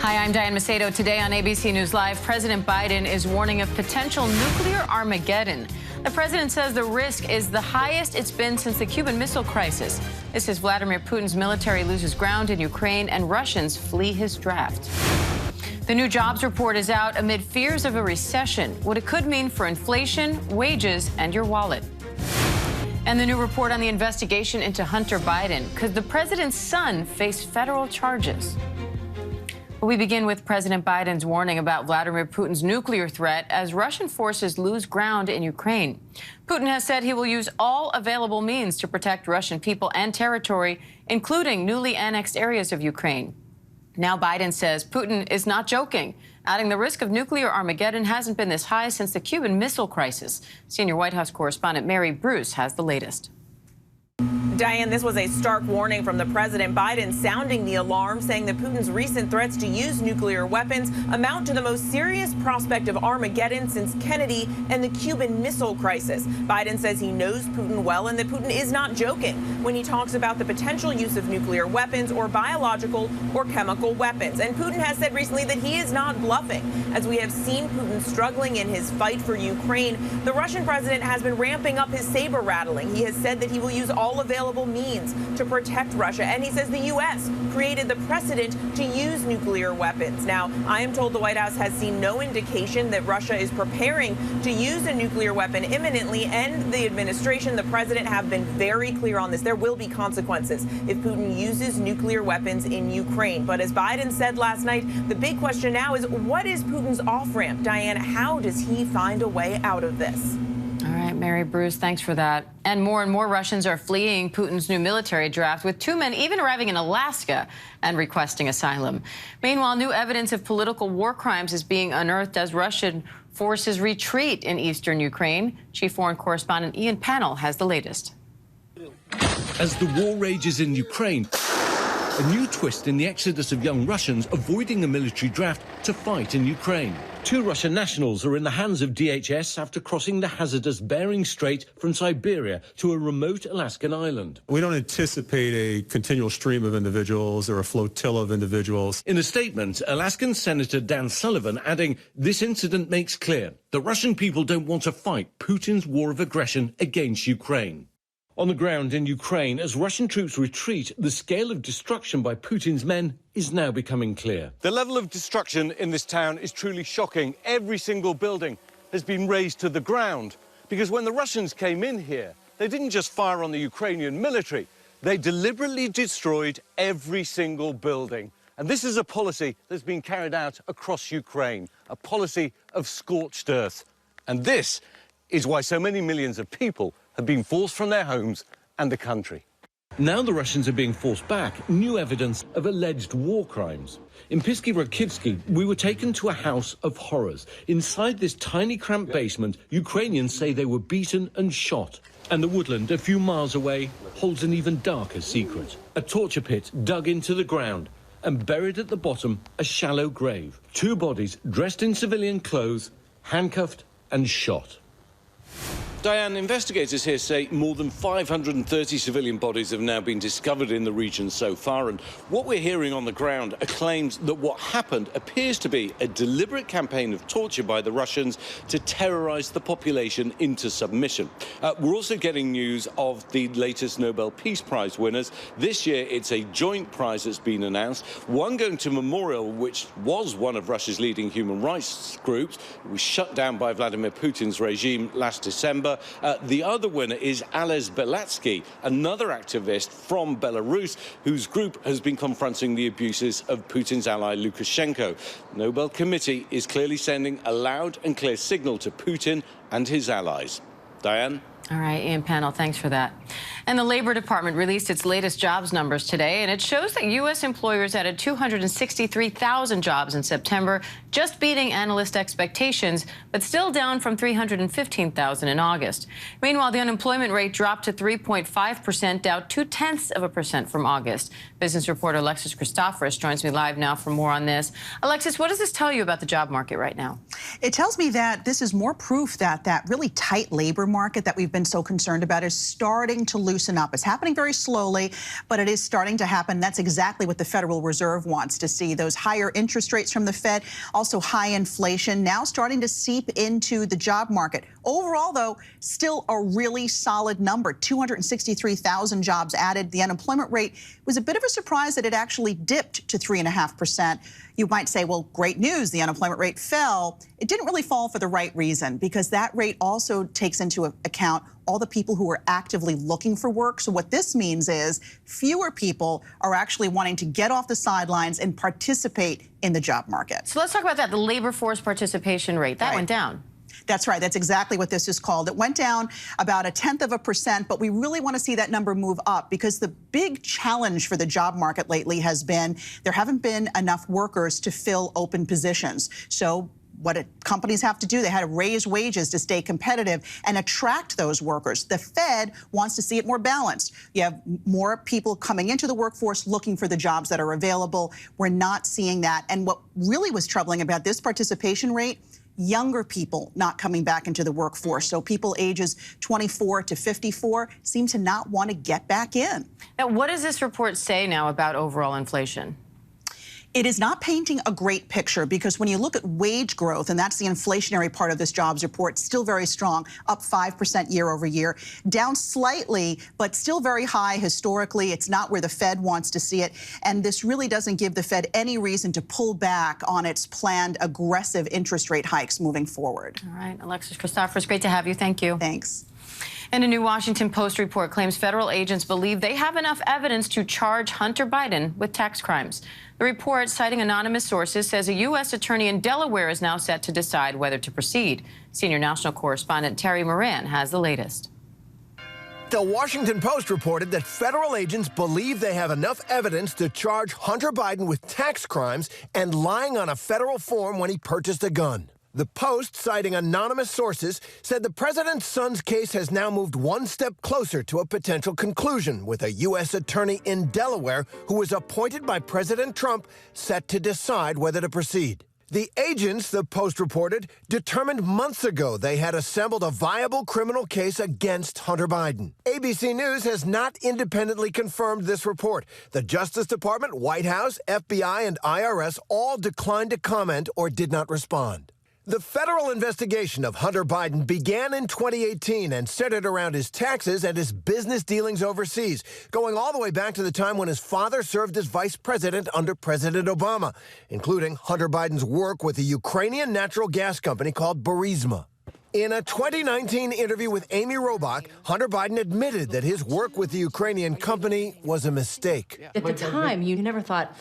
Hi, I'm Diane Macedo. Today on ABC News Live, President Biden is warning of potential nuclear Armageddon. The president says the risk is the highest it's been since the Cuban Missile Crisis. This is Vladimir Putin's military loses ground in Ukraine and Russians flee his draft. The new jobs report is out amid fears of a recession, what it could mean for inflation, wages, and your wallet. And the new report on the investigation into Hunter Biden. Could the president's son face federal charges? We begin with President Biden's warning about Vladimir Putin's nuclear threat as Russian forces lose ground in Ukraine. Putin has said he will use all available means to protect Russian people and territory, including newly annexed areas of Ukraine. Now Biden says Putin is not joking, adding the risk of nuclear Armageddon hasn't been this high since the Cuban Missile Crisis. Senior White House correspondent Mary Bruce has the latest. Diane, this was a stark warning from the president. Biden sounding the alarm, saying that Putin's recent threats to use nuclear weapons amount to the most serious prospect of Armageddon since Kennedy and the Cuban Missile Crisis. Biden says he knows Putin well and that Putin is not joking when he talks about the potential use of nuclear weapons or biological or chemical weapons. And Putin has said recently that he is not bluffing. As we have seen Putin struggling in his fight for Ukraine, the Russian president has been ramping up his saber rattling. He has said that he will use all available means to protect Russia, and he says the U.S. created the precedent to use nuclear weapons. Now, I am told the White House has seen no indication that Russia is preparing to use a nuclear weapon imminently, and the administration, the president, have been very clear on this. There will be consequences if Putin uses nuclear weapons in Ukraine. But as Biden said last night, the big question now is, what is Putin's off-ramp? Diane, how does he find a way out of this? All right, Mary Bruce, thanks for that. And more Russians are fleeing Putin's new military draft, with 2 men even arriving in Alaska and requesting asylum. Meanwhile, new evidence of political war crimes is being unearthed as Russian forces retreat in eastern Ukraine. Chief Foreign Correspondent Ian Pannell has the latest. As the war rages in Ukraine, a new twist in the exodus of young Russians avoiding a military draft to fight in Ukraine. 2 Russian nationals are in the hands of DHS after crossing the hazardous Bering Strait from Siberia to a remote Alaskan island. We don't anticipate a continual stream of individuals or a flotilla of individuals. In a statement, Alaskan Senator Dan Sullivan adding, this incident makes clear the Russian people don't want to fight Putin's war of aggression against Ukraine. On the ground in Ukraine, as Russian troops retreat, the scale of destruction by Putin's men is now becoming clear. The level of destruction in this town is truly shocking. Every single building has been razed to the ground, because when the Russians came in here, they didn't just fire on the Ukrainian military. They deliberately destroyed every single building. And this is a policy that's been carried out across Ukraine, a policy of scorched earth. And this is why so many millions of people have been forced from their homes and the country. Now the Russians are being forced back, new evidence of alleged war crimes. In Pisky-Rakivsky, we were taken to a house of horrors. Inside this tiny cramped basement, Ukrainians say they were beaten and shot. And the woodland a few miles away holds an even darker secret. A torture pit dug into the ground and buried at the bottom a shallow grave. 2 bodies dressed in civilian clothes, handcuffed and shot. Diane, investigators here say more than 530 civilian bodies have now been discovered in the region so far, and what we're hearing on the ground are claims that what happened appears to be a deliberate campaign of torture by the Russians to terrorize the population into submission. We're also getting news of the latest Nobel Peace Prize winners. This year, it's a joint prize that's been announced, one going to Memorial, which was one of Russia's leading human rights groups. It was shut down by Vladimir Putin's regime last December. The other winner is Ales Belatsky, another activist from Belarus, whose group has been confronting the abuses of Putin's ally Lukashenko. The Nobel Committee is clearly sending a loud and clear signal to Putin and his allies. Diane? All right, Ian Pannell, thanks for that. And the Labor Department released its latest jobs numbers today, and it shows that U.S. employers added 263,000 jobs in September, just beating analyst expectations, but still down from 315,000 in August. Meanwhile, the unemployment rate dropped to 3.5%, down 0.2% from August. Business reporter Alexis Christoforous joins me live now for more on this. Alexis, what does this tell you about the job market right now? It tells me that this is more proof that that really tight labor market that we've been so concerned about is starting to lose loosen up. It's happening very slowly, but it is starting to happen. That's exactly what the Federal Reserve wants to see. Those higher interest rates from the Fed, also high inflation, now starting to seep into the job market. Overall, though, still a really solid number. 263,000 jobs added. The unemployment rate was a bit of a surprise that it actually dipped to 3.5%. You might say, well, great news, the unemployment rate fell. It didn't really fall for the right reason, because that rate also takes into account all the people who are actively looking for work. So what this means is fewer people are actually wanting to get off the sidelines and participate in the job market. So let's talk about that, the labor force participation rate. That went down. That's right. That's exactly what this is called. It went down about 0.1%, but we really want to see that number move up, because the big challenge for the job market lately has been there haven't been enough workers to fill open positions. So what companies have to do, they had to raise wages to stay competitive and attract those workers. The Fed wants to see it more balanced. You have more people coming into the workforce looking for the jobs that are available. We're not seeing that. And what really was troubling about this participation rate, younger people not coming back into the workforce. So people ages 24 to 54 seem to not want to get back in. Now, what does this report say now about overall inflation? It is not painting a great picture, because when you look at wage growth, and that's the inflationary part of this jobs report, still very strong, up 5% year over year, down slightly, but still very high historically. It's not where the Fed wants to see it. And this really doesn't give the Fed any reason to pull back on its planned aggressive interest rate hikes moving forward. All right, Alexis Christoforous, great to have you. Thank you. Thanks. And a new Washington Post report claims federal agents believe they have enough evidence to charge Hunter Biden with tax crimes. The report, citing anonymous sources, says a U.S. attorney in Delaware is now set to decide whether to proceed. Senior national correspondent Terry Moran has the latest. The Washington Post reported that federal agents believe they have enough evidence to charge Hunter Biden with tax crimes and lying on a federal form when he purchased a gun. The Post, citing anonymous sources, said the president's son's case has now moved one step closer to a potential conclusion, with a U.S. attorney in Delaware who was appointed by President Trump set to decide whether to proceed. The agents, the Post reported, determined months ago they had assembled a viable criminal case against Hunter Biden. ABC News has not independently confirmed this report. The Justice Department, White House, FBI, and IRS all declined to comment or did not respond. The federal investigation of Hunter Biden began in 2018 and centered around his taxes and his business dealings overseas, going all the way back to the time when his father served as vice president under President Obama, including Hunter Biden's work with a Ukrainian natural gas company called Burisma. In a 2019 interview with Amy Robach, Hunter Biden admitted that his work with the Ukrainian company was a mistake. At the time, you never thought,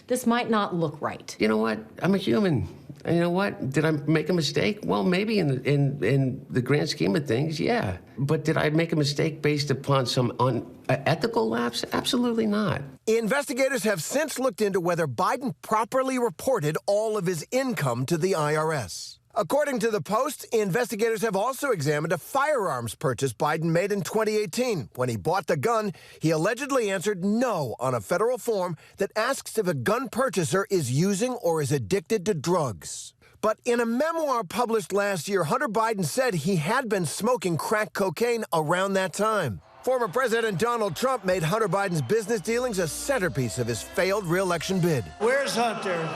this might not look right. You know what? I'm a human. And you know what? Did I make a mistake? Well, maybe in the grand scheme of things, yeah. But did I make a mistake based upon some unethical lapse? Absolutely not. Investigators have since looked into whether Biden properly reported all of his income to the IRS. According to the Post, investigators have also examined a firearms purchase Biden made in 2018. When he bought the gun, he allegedly answered no on a federal form that asks if a gun purchaser is using or is addicted to drugs. But in a memoir published last year, Hunter Biden said he had been smoking crack cocaine around that time. Former President Donald Trump made Hunter Biden's business dealings a centerpiece of his failed re-election bid. Where's Hunter?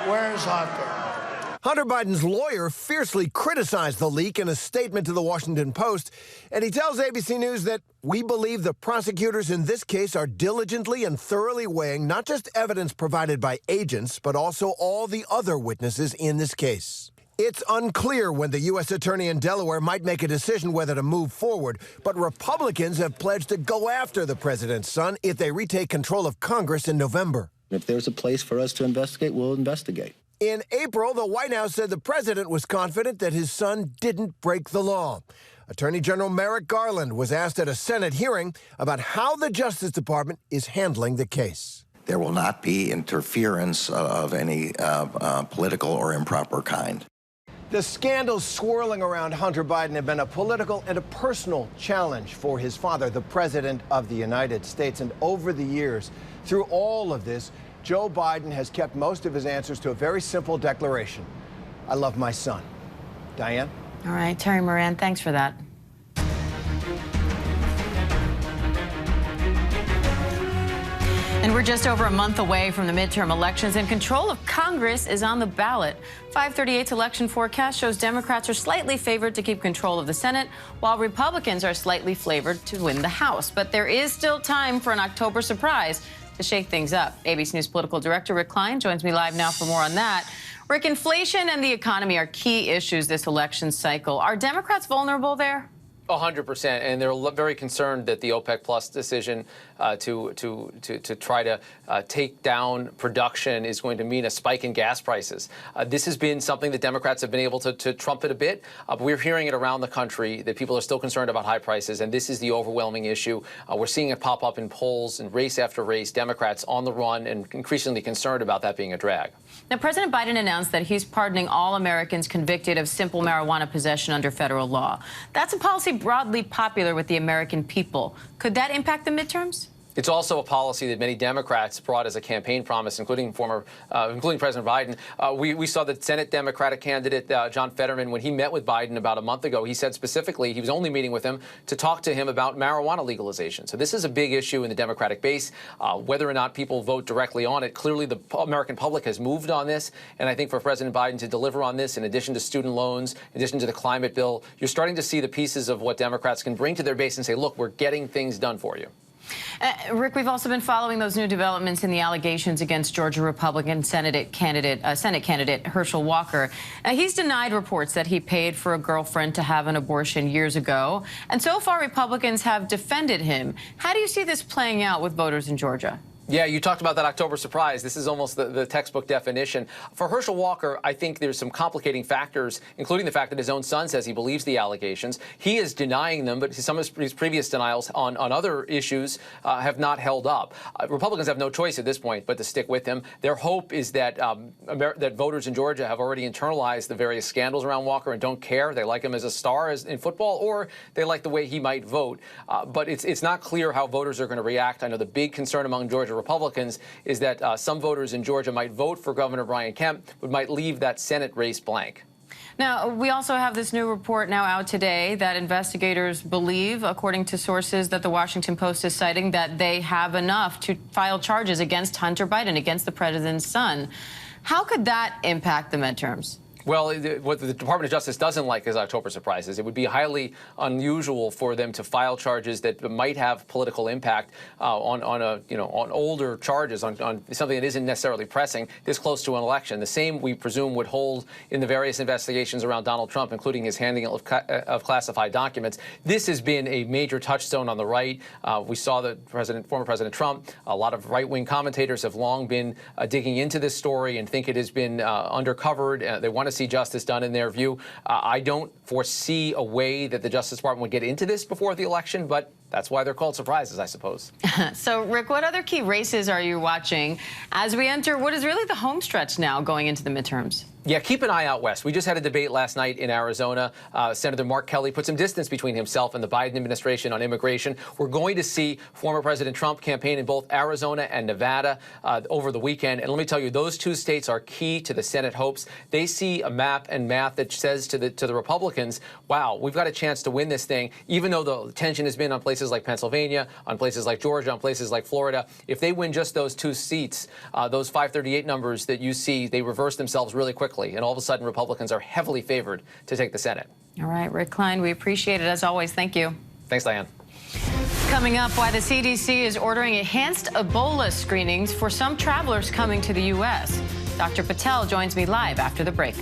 Where's Hunter? Hunter Biden's lawyer fiercely criticized the leak in a statement to the Washington Post, and he tells ABC News that we believe the prosecutors in this case are diligently and thoroughly weighing not just evidence provided by agents, but also all the other witnesses in this case. It's unclear when the U.S. attorney in Delaware might make a decision whether to move forward, but Republicans have pledged to go after the president's son if they retake control of Congress in November. If there's a place for us to investigate, we'll investigate. In April, the White House said the president was confident that his son didn't break the law. Attorney General Merrick Garland was asked at a Senate hearing about how the Justice Department is handling the case. There will not be interference of any political or improper kind. The scandals swirling around Hunter Biden have been a political and a personal challenge for his father, the President of the United States. And over the years, through all of this, Joe Biden has kept most of his answers to a very simple declaration. I love my son. Diane? All right, Terry Moran, thanks for that. And we're just over a month away from the midterm elections, and control of Congress is on the ballot. 538's election forecast shows Democrats are slightly favored to keep control of the Senate, while Republicans are slightly favored to win the House. But there is still time for an October surprise to shake things up. ABC News political director Rick Klein joins me live now for more on that. Rick, inflation and the economy are key issues this election cycle. Are Democrats vulnerable there? 100%, and they're very concerned that the OPEC Plus decision to try to take down production is going to mean a spike in gas prices. This has been something that Democrats have been able to trumpet a bit, but we're hearing it around the country that people are still concerned about high prices, and this is the overwhelming issue. We're seeing it pop up in polls and race after race, Democrats on the run and increasingly concerned about that being a drag. Now, President Biden announced that he's pardoning all Americans convicted of simple marijuana possession under federal law. That's a policy broadly popular with the American people. Could that impact the midterms? It's also a policy that many Democrats brought as a campaign promise, including President Biden. We saw the Senate Democratic candidate, John Fetterman, when he met with Biden about a month ago, he said specifically he was only meeting with him to talk to him about marijuana legalization. So this is a big issue in the Democratic base. Whether or not people vote directly on it, clearly the American public has moved on this. And I think for President Biden to deliver on this, in addition to student loans, in addition to the climate bill, you're starting to see the pieces of what Democrats can bring to their base and say, look, we're getting things done for you. Rick, we've also been following those new developments in the allegations against Georgia Republican Senate candidate Herschel Walker. He's denied reports that he paid for a girlfriend to have an abortion years ago. And so far, Republicans have defended him. How do you see this playing out with voters in Georgia? Yeah, you talked about that October surprise. This is almost the textbook definition. For Herschel Walker, I think there's some complicating factors, including the fact that his own son says he believes the allegations. He is denying them, but some of his previous denials on other issues have not held up. Republicans have no choice at this point but to stick with him. Their hope is that that voters in Georgia have already internalized the various scandals around Walker and don't care. They like him as a star in football, or they like the way he might vote. But it's not clear how voters are going to react. I know the big concern among Georgia Republicans is that some voters in Georgia might vote for Governor Brian Kemp, but might leave that Senate race blank. Now, we also have this new report now out today that investigators believe, according to sources that the Washington Post is citing, that they have enough to file charges against Hunter Biden, against the president's son. How could that impact the midterms? Well, what the Department of Justice doesn't like is October surprises. It would be highly unusual for them to file charges that might have political impact on older charges, on something that isn't necessarily pressing this close to an election. The same, we presume, would hold in the various investigations around Donald Trump, including his handling of classified documents. This has been a major touchstone on the right. We saw that former President Trump, a lot of right-wing commentators have long been digging into this story and think it has been undercovered. They want to see justice done in their view. I don't foresee a way that the Justice Department would get into this before the election, but that's why they're called surprises, I suppose. So, Rick, what other key races are you watching as we enter what is really the home stretch now going into the midterms? Yeah, keep an eye out west. We just had a debate last night in Arizona. Senator Mark Kelly put some distance between himself and the Biden administration on immigration. We're going to see former President Trump campaign in both Arizona and Nevada over the weekend. And let me tell you, those two states are key to the Senate hopes. They see a map and math that says to the Republicans, wow, we've got a chance to win this thing, even though the tension has been on places like Pennsylvania, on places like Georgia, on places like Florida. If they win just those two seats, those 538 numbers that you see, they reverse themselves really quickly. And all of a sudden, Republicans are heavily favored to take the Senate. All right, Rick Klein, we appreciate it as always. Thank you. Thanks, Diane. Coming up, why the CDC is ordering enhanced Ebola screenings for some travelers coming to the U.S. Dr. Patel joins me live after the break.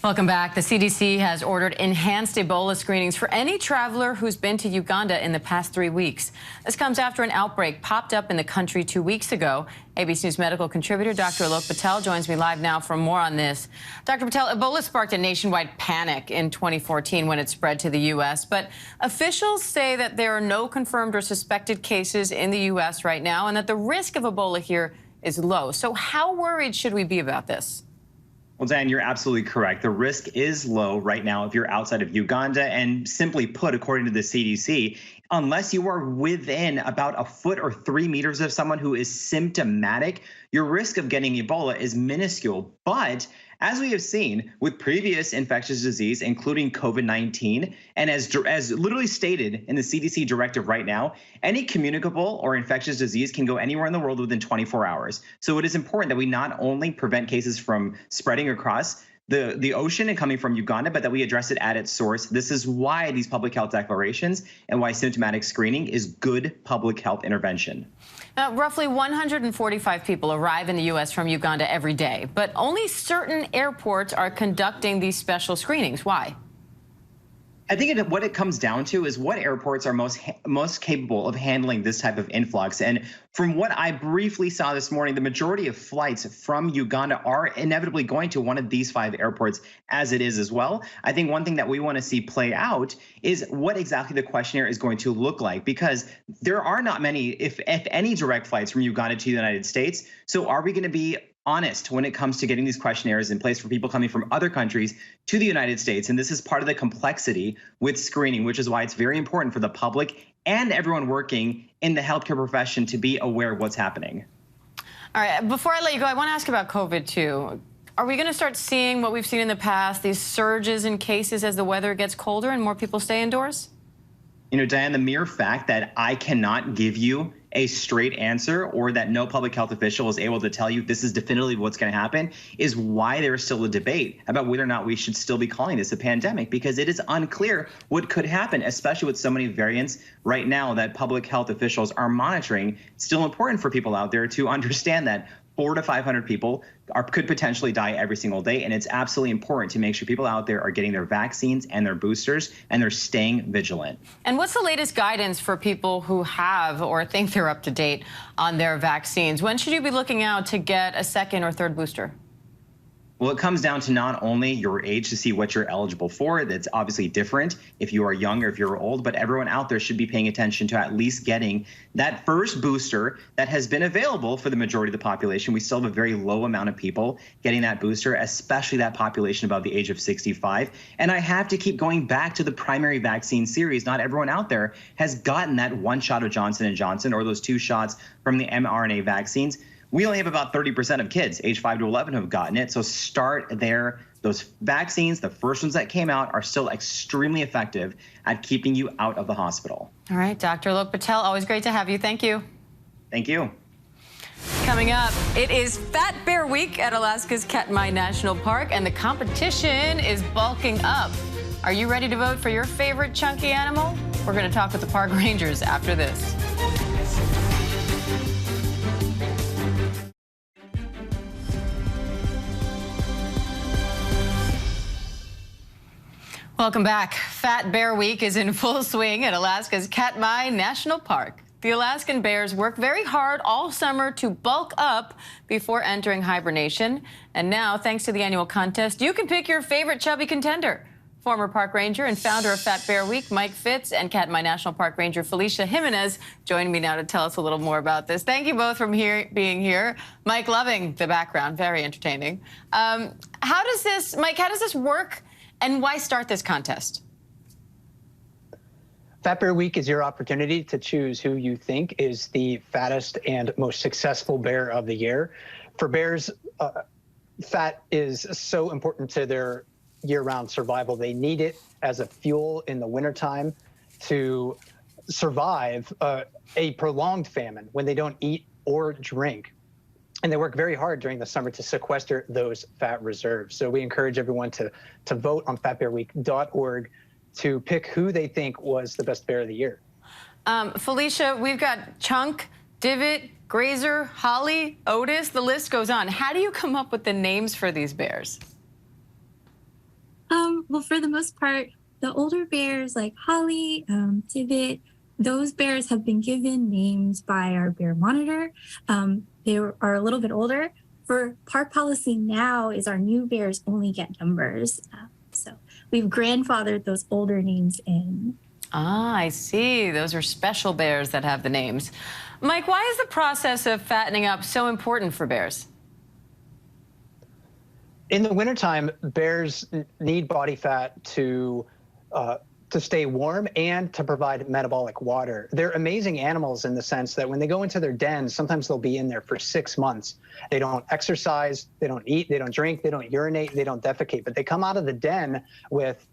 Welcome back. The CDC has ordered enhanced Ebola screenings for any traveler who's been to Uganda in the past 3 weeks. This comes after an outbreak popped up in the country 2 weeks ago. ABC News medical contributor Dr. Alok Patel joins me live now for more on this. Dr. Patel, Ebola sparked a nationwide panic in 2014 when it spread to the U.S., but officials say that there are no confirmed or suspected cases in the U.S. right now and that the risk of Ebola here is low. So how worried should we be about this? Well, Dan, you're absolutely correct. The risk is low right now if you're outside of Uganda. And simply put, according to the CDC, Unless you are within about a foot or 3 meters of someone who is symptomatic, your risk of getting Ebola is minuscule. But as we have seen with previous infectious disease, including COVID-19, and as literally stated in the CDC directive right now, any communicable or infectious disease can go anywhere in the world within 24 hours. So it is important that we not only prevent cases from spreading across the ocean and coming from Uganda, but that we address it at its source. This is why these public health declarations and why symptomatic screening is good public health intervention. Roughly 145 people arrive in the U.S. from Uganda every day, but only certain airports are conducting these special screenings. Why? I think what it comes down to is what airports are most capable of handling this type of influx. And from what I briefly saw this morning, the majority of flights from Uganda are inevitably going to one of these 5 airports, as it is as well. I think one thing that we want to see play out is what exactly the questionnaire is going to look like, because there are not many, if any, direct flights from Uganda to the United States. So are we going to be honest when it comes to getting these questionnaires in place for people coming from other countries to the United States? And this is part of the complexity with screening, which is why it's very important for the public and everyone working in the healthcare profession to be aware of what's happening. All right, before I let you go, I want to ask about COVID too. Are we going to start seeing what we've seen in the past, these surges in cases as the weather gets colder and more people stay indoors? You know, Diane, the mere fact that I cannot give you a straight answer, or that no public health official is able to tell you this is definitively what's going to happen, is why there is still a debate about whether or not we should still be calling this a pandemic, because it is unclear what could happen, especially with so many variants right now that public health officials are monitoring. It's still important for people out there to understand that 400 to 500 people could potentially die every single day. And it's absolutely important to make sure people out there are getting their vaccines and their boosters, and they're staying vigilant. And what's the latest guidance for people who have or think they're up to date on their vaccines? When should you be looking out to get a second or third booster? Well, it comes down to not only your age to see what you're eligible for. That's obviously different if you are young or if you're old, but everyone out there should be paying attention to at least getting that first booster that has been available for the majority of the population. We still have a very low amount of people getting that booster, especially that population above the age of 65. And I have to keep going back to the primary vaccine series. Not everyone out there has gotten that 1 shot of Johnson & Johnson or those 2 shots from the mRNA vaccines. We only have about 30% of kids age 5 to 11 who have gotten it. So start there. Those vaccines, the first ones that came out, are still extremely effective at keeping you out of the hospital. All right, Dr. Alok Patel, always great to have you. Thank you. Thank you. Coming up, it is Fat Bear Week at Alaska's Katmai National Park, and the competition is bulking up. Are you ready to vote for your favorite chunky animal? We're going to talk with the park rangers after this. Welcome back. Fat Bear Week is in full swing at Alaska's Katmai National Park. The Alaskan bears work very hard all summer to bulk up before entering hibernation. And now, thanks to the annual contest, you can pick your favorite chubby contender. Former park ranger and founder of Fat Bear Week, Mike Fitz, and Katmai National Park Ranger Felicia Jimenez joining me now to tell us a little more about this. Thank you both for being here. Mike, loving the background, very entertaining. Mike, how does this work? And why start this contest? Fat Bear Week is your opportunity to choose who you think is the fattest and most successful bear of the year. For bears, fat is so important to their year-round survival. They need it as a fuel in the wintertime to survive a prolonged famine when they don't eat or drink. And they work very hard during the summer to sequester those fat reserves. So we encourage everyone to vote on fatbearweek.org to pick who they think was the best bear of the year. Felicia, we've got Chunk, Divot, Grazer, Holly, Otis, the list goes on. How do you come up with the names for these bears? Well, for the most part, the older bears like Holly, Divot, those bears have been given names by our bear monitor. They are a little bit older. For park policy now is our new bears only get numbers. So we've grandfathered those older names in. Ah, I see. Those are special bears that have the names. Mike, why is the process of fattening up so important for bears? In the wintertime, bears need body fat to to stay warm and to provide metabolic water. They're amazing animals in the sense that when they go into their dens, sometimes they'll be in there for 6 months. They don't exercise, they don't eat, they don't drink, they don't urinate, they don't defecate, but they come out of the den with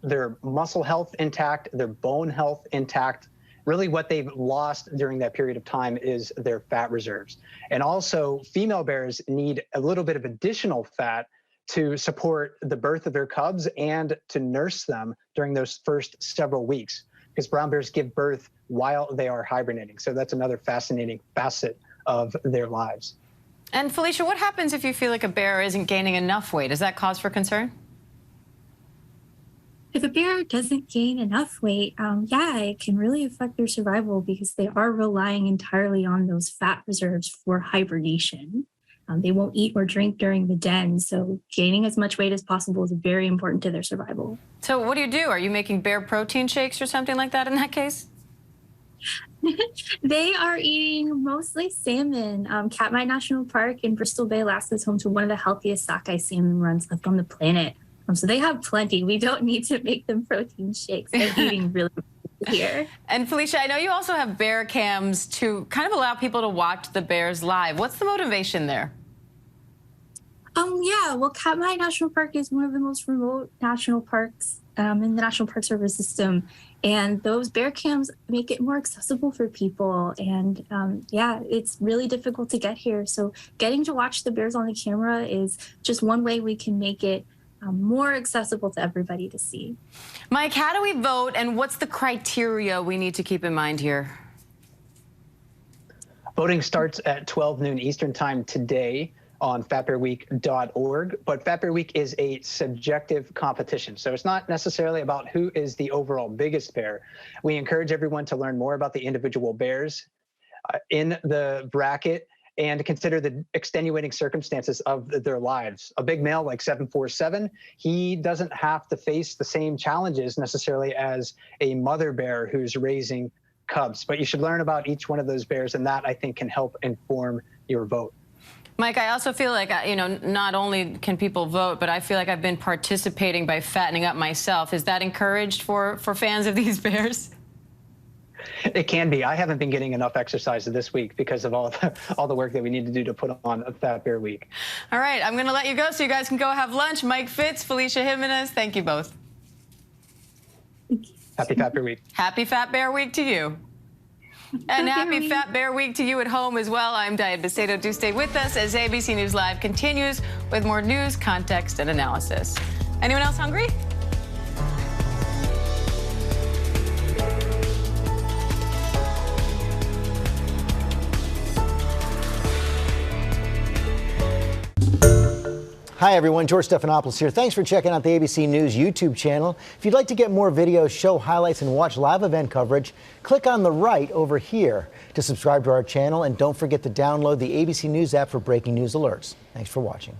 their muscle health intact, their bone health intact. Really what they've lost during that period of time is their fat reserves. And also female bears need a little bit of additional fat to support the birth of their cubs and to nurse them during those first several weeks, because brown bears give birth while they are hibernating. So that's another fascinating facet of their lives. And Felicia, what happens if you feel like a bear isn't gaining enough weight? Is that cause for concern? If a bear doesn't gain enough weight, yeah, it can really affect their survival because they are relying entirely on those fat reserves for hibernation. They won't eat or drink during the den, so gaining as much weight as possible is very important to their survival. So what do? Are you making bear protein shakes or something like that in that case? They are eating mostly salmon. Katmai National Park in Bristol Bay, Alaska is home to one of the healthiest sockeye salmon runs left on the planet. So they have plenty. We don't need to make them protein shakes. They're eating really here. And Felicia, I know you also have bear cams to kind of allow people to watch the bears live. What's the motivation there? Yeah, well, Katmai National Park is one of the most remote national parks in the National Park Service system. And those bear cams make it more accessible for people. And yeah, it's really difficult to get here. So getting to watch the bears on the camera is just one way we can make it more accessible to everybody to see. Mike, how do we vote and what's the criteria we need to keep in mind here? Voting starts at 12 noon Eastern time today on fatbearweek.org, but Fat Bear Week is a subjective competition. So it's not necessarily about who is the overall biggest bear. We encourage everyone to learn more about the individual bears in the bracket and consider the extenuating circumstances of their lives. A big male like 747, he doesn't have to face the same challenges necessarily as a mother bear who's raising cubs, but you should learn about each one of those bears, and that I think can help inform your vote. Mike, I also feel like, not only can people vote, but I feel like I've been participating by fattening up myself. Is that encouraged for fans of these bears? It can be. I haven't been getting enough exercise this week because of all the work that we need to do to put on a Fat Bear Week. All right, I'm going to let you go so you guys can go have lunch. Mike Fitz, Felicia Jimenez, thank you both. Happy Fat Bear Week. Happy Fat Bear Week to you. And happy Fat Bear Week to you at home as well. I'm Diane Becerra. Do stay with us as ABC News Live continues with more news, context, and analysis. Anyone else hungry? Hi everyone, George Stephanopoulos here. Thanks for checking out the ABC News YouTube channel. If you'd like to get more videos, show highlights, and watch live event coverage, click on the right over here to subscribe to our channel, and don't forget to download the ABC News app for breaking news alerts. Thanks for watching.